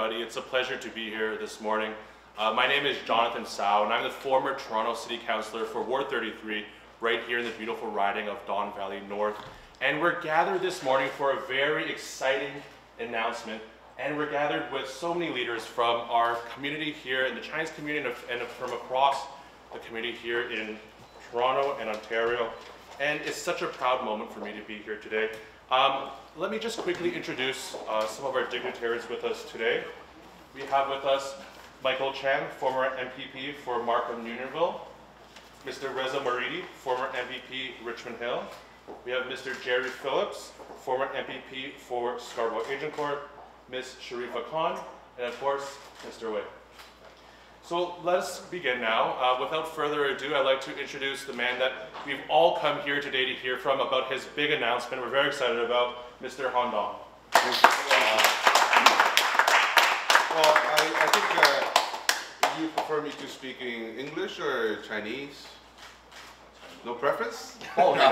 everybody. It's a pleasure to be here this morning. My name is Jonathan Tsao, and I'm the former Toronto City Councillor for Ward 33, right here in the beautiful riding of Don Valley North. And we're gathered this morning for a very exciting announcement. And we're gathered with so many leaders from our community here in the Chinese community and from across the community here in Toronto and Ontario. And it's such a proud moment for me to be here today. Let me just quickly introduce some of our dignitaries with us today. We have with us Michael Chan, former MPP for Markham Unionville, Mr. Reza Moridi, former MPP Richmond Hill. We have Mr. Jerry Phillips, former MPP for Scarborough Agincourt, Ms. Sharifa Khan, and of course, Mr. Wei. So let's begin now. Without further ado, I'd like to introduce the man that we've all come here today to hear from about his big announcement we're very excited about, Mr. Han Dong. Well, I think you prefer me to speak in English or Chinese? No preference? Oh, no.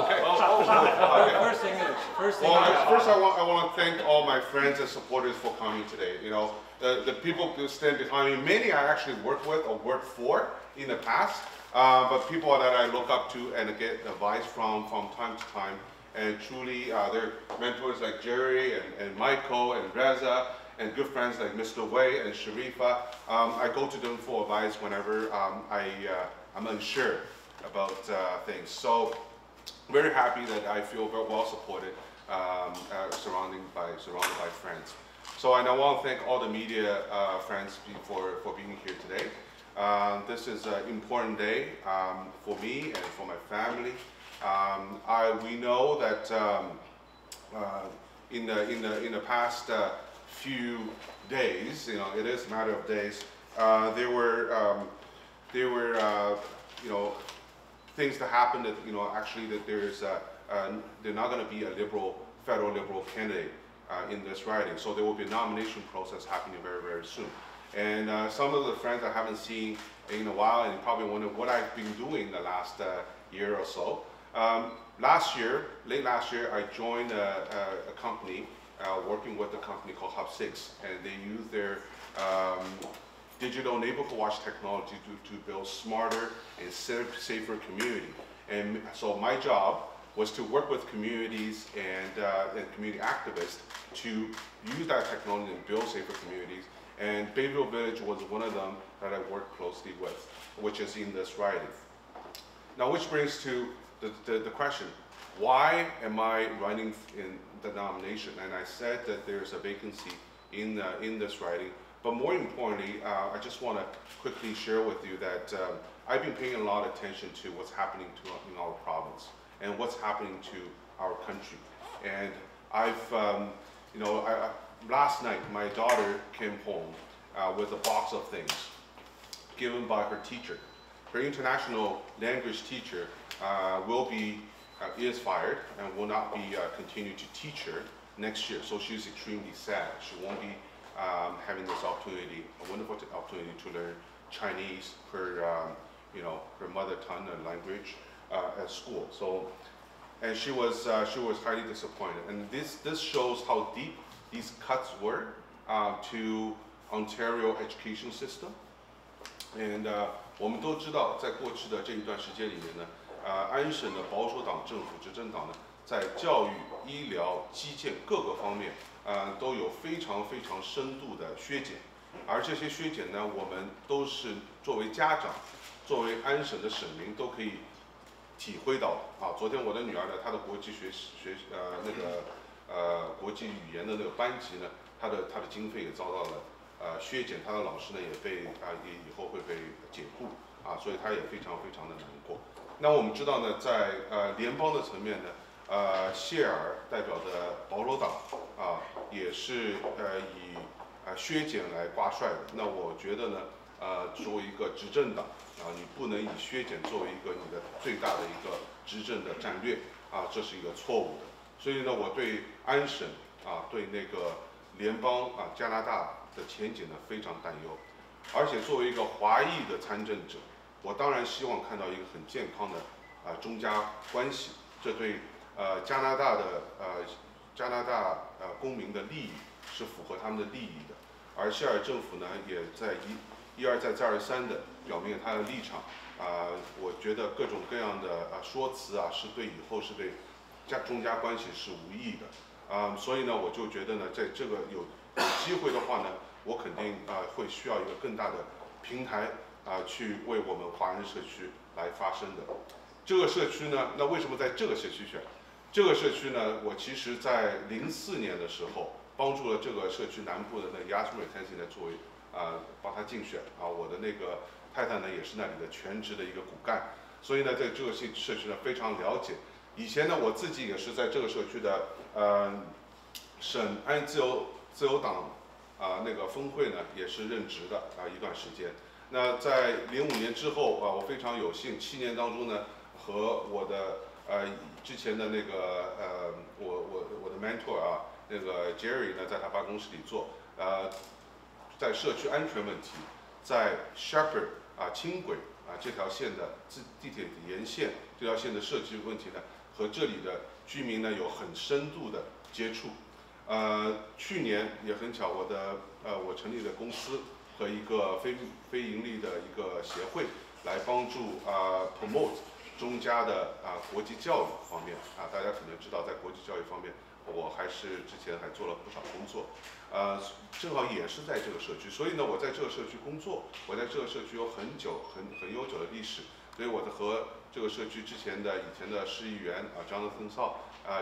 Okay. Okay. First thing is, first I want to thank all my friends and supporters for coming today. You know, the people who stand behind me, many I actually worked with or worked for in the past, but people that I look up to and get advice from time to time. And truly, they're mentors like Jerry and Michael and Reza, and good friends like Mr. Wei and Sharifa. I go to them for advice whenever I'm unsure about things. So very happy that I feel very well supported, surrounded by friends. So and I want to thank all the media friends for being here today. This is an important day for me and for my family. We know that in the past few days, you know, it is a matter of days, there were you know, things that happened that, you know, actually that there's they're not going to be a federal liberal candidate in this riding. So there will be a nomination process happening very, very soon. And some of the friends I haven't seen in a while, and you probably wonder what I've been doing the last year or so. Late last year, I joined a company, working with a company called Hub 6, and they use their digital neighborhood watch technology to build smarter and safer community. And so my job was to work with communities and community activists to use that technology and build safer communities. And Bayville Village was one of them that I worked closely with, which is in this riding. Now, which brings to the question, why am I running in the nomination? And I said that there's a vacancy in this riding. But more importantly, I just want to quickly share with you that I've been paying a lot of attention to what's happening in our province and what's happening to our country. And you know, last night my daughter came home with a box of things given by her teacher. Her international language teacher is fired and will not be continue to teach her next year. So she's extremely sad. She won't be having this opportunity, a wonderful opportunity to learn Chinese, you know, her mother tongue and language at school. So, and she was highly disappointed. And this shows how deep these cuts were to Ontario education system. And 我们都知道，在过去的这一段时间里面呢，安省的保守党政府执政党呢，在教育、医疗、基建各个方面。都有非常深度的削减，而这些削减呢，我们都是作为家长，作为安省的省民都可以体会到啊。昨天我的女儿呢，她的国际国际语言的那个班级呢，她的经费也遭到了削减，她的老师呢也被也以后会被解雇啊，所以她也非常的难过。那我们知道呢，在联邦的层面呢。谢尔代表的保守党也是以削减来挂帅的。那我觉得呢，作为一个执政党你不能以削减作为一个你的最大的一个执政的战略这是一个错误的。所以呢，我对安省对那个联邦加拿大的前景呢非常担忧。而且作为一个华裔的参政者，我当然希望看到一个很健康的中加关系，这对加拿大公民的利益是符合他们的利益的。而希尔政府呢也在一而再再而三的表明他的立场。我觉得各种各样的说辞是对以后是对中加关系是无益的。所以呢，我就觉得呢，在这个有机会的话呢，我肯定会需要一个更大的平台去为我们华人社区来发声的。这个社区呢，那为什么在这个社区选？这个社区呢，我其实在04年的时候帮助了这个社区南部的那个 Yasmin Tensi 呢作为帮他竞选我的那个太太呢也是那里的全职的一个骨干，所以呢，在这个社区呢非常了解。以前呢，我自己也是在这个社区的省安自由党那个峰会呢也是任职的一段时间。那在05年之后我非常有幸7年当中呢，和我的之前的那个我的 mentor那个 Jerry 呢，在他办公室里做在社区安全问题，在 Shepherd 轻轨这条线的地铁沿线这条线的设计问题呢，和这里的居民呢有很深度的接触。去年也很巧，我成立的公司和一个非盈利的一个协会来帮助promote 中加的国际教育方面大家可能知道，在国际教育方面，我还是之前还做了不少工作，正好也是在这个社区，所以呢，我在这个社区工作，我在这个社区有很悠久的历史，所以我和这个社区以前的市议员Jonathan Saw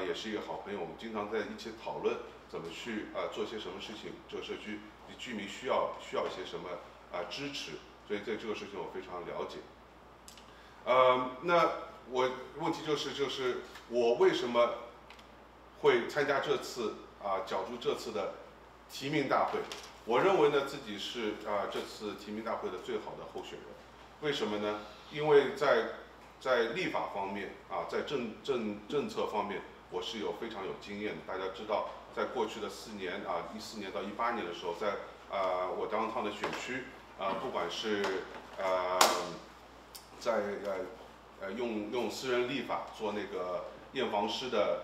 也是一个好朋友，我们经常在一起讨论怎么去做些什么事情，这个社区居民需要一些什么支持，所以在这个事情我非常了解。那问题就是我为什么会参加这次角逐这次的提名大会？我认为呢自己是这次提名大会的最好的候选人。为什么呢？因为在立法方面在政策方面，我是非常有经验的。大家知道，在过去的4年14年到18年的时候，在我downtown的选区不管是在用私人立法做那个验房师的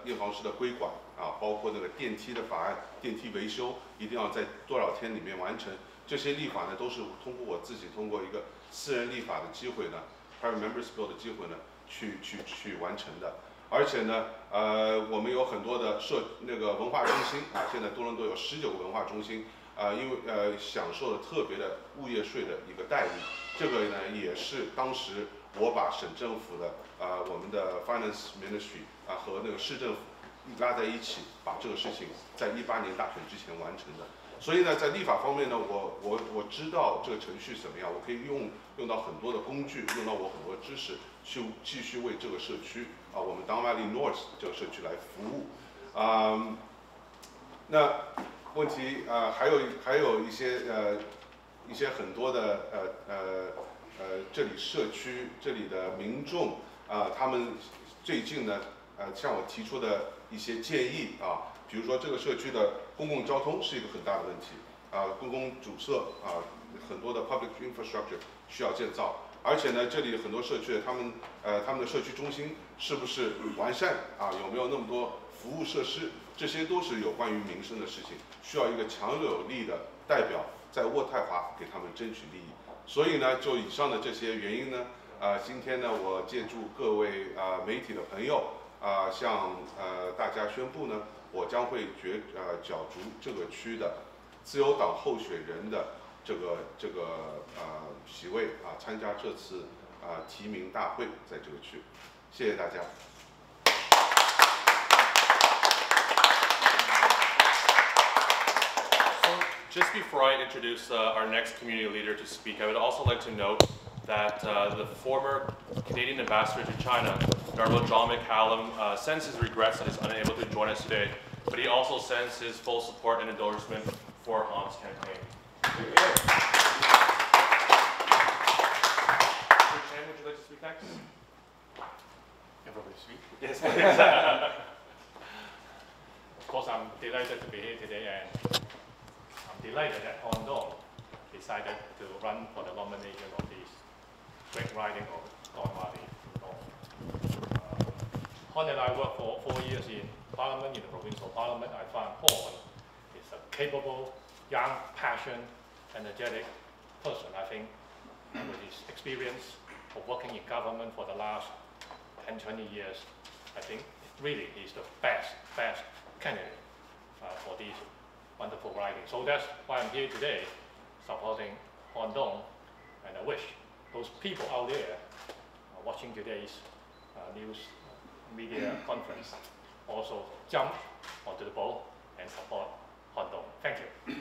规管包括那个电梯的法案，电梯维修一定要在多少天里面完成，这些立法呢都是通过我自己通过一个私人立法的机会呢 ，Private Members Bill 的机会呢去完成的。而且呢，我们有很多的那个文化中心现在多伦多有19个文化中心因为享受了特别的物业税的一个待遇，这个呢也是当时我把省政府的我们的 Finance Ministry 和那个市政府拉在一起，把这个事情在18年大选之前完成的。所以呢，在立法方面呢，我知道这个程序怎么样，我可以用到很多的工具，用到我很多知识，去继续为这个社区我们 Don Valley North 这个社区来服务。那问题还有一些很多的这里社区这里的民众他们最近呢向我提出的一些建议比如说这个社区的公共交通是一个很大的问题公共阻塞很多的 public infrastructure 需要建造，而且呢这里很多社区他们的社区中心是不是完善有没有那么多服务设施，这些都是有关于民生的事情，需要一个强有力的代表在渥太华给他们争取利益。所以呢，就以上的这些原因呢，今天呢，我借助各位媒体的朋友向大家宣布呢，我将会角逐这个区的自由党候选人的这个席位参加这次提名大会，在这个区，谢谢大家。Just before I introduce our next community leader to speak, I would also like to note that the former Canadian ambassador to China, Honorable John McCallum, sends his regrets that he's unable to join us today, but he also sends his full support and endorsement for Han's campaign. Mr. Chen, would you like to speak next? Everybody speak? Yes, please. Of course, I'm delighted to be here today, and I'm delighted that Han Dong decided to run for the nomination of this great riding of Don Valley North. Han and I worked for 4 years in Parliament, in the provincial Parliament. I found Han is a capable, young, passionate, energetic person, I think, with his experience of working in government for the last 10, 20 years, I think really he's the best candidate for these wonderful riding. So that's why I'm here today, supporting Han Dong, and I wish those people out there watching today's news media conference also jump onto the boat and support Han Dong. Thank you.